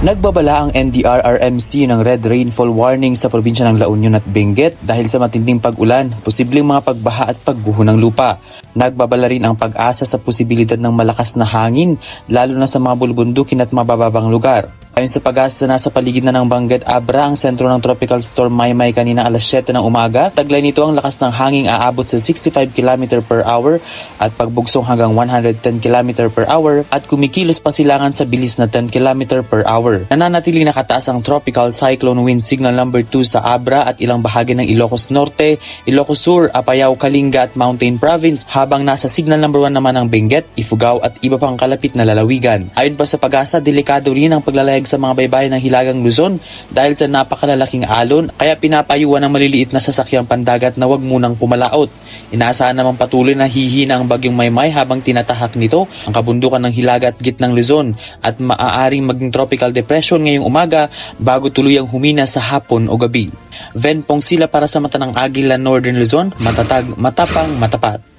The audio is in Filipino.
Nagbabala ang NDRRMC ng red rainfall warning sa probinsya ng La Union at Benguet dahil sa matinding pag-ulan, posibleng mga pagbaha at pagguho ng lupa. Nagbabala rin ang pag-asa sa posibilidad ng malakas na hangin, lalo na sa mga bulubundukin at mabababang lugar. Ayon sa pag-asa, nasa paligid na ng Benguet Abra ang sentro ng Tropical Storm Maymay kanina alas 7 ng umaga. Taglay nito ang lakas ng hangin aabot sa 65 km per hour at pagbugsong hanggang 110 km per hour at kumikilos pa silangan sa bilis na 10 km per hour. Nananatiling nakataas ang Tropical Cyclone Wind Signal number 2 sa Abra at ilang bahagi ng Ilocos Norte, Ilocos Sur, Apayao, Kalinga at Mountain Province, habang nasa Signal number 1 naman ang Benguet, Ifugao at iba pang kalapit na lalawigan. Ayon pa sa pag-asa, delikado rin ang paglalayag sa mga baybayin ng Hilagang Luzon dahil sa napakalalaking alon, kaya pinapayuhan ng maliliit na sasakyang pandagat na wag munang pumalaot. Inaasahan naman patuloy na hihina ang bagyong Maymay habang tinatahak nito ang kabundukan ng Hilaga at gitnang Luzon at maaaring maging tropical depression ngayong umaga bago tuluyang humina sa hapon o gabi. Venpong sila para sa mata ng Agila, Northern Luzon, matatag, matapang, matapat.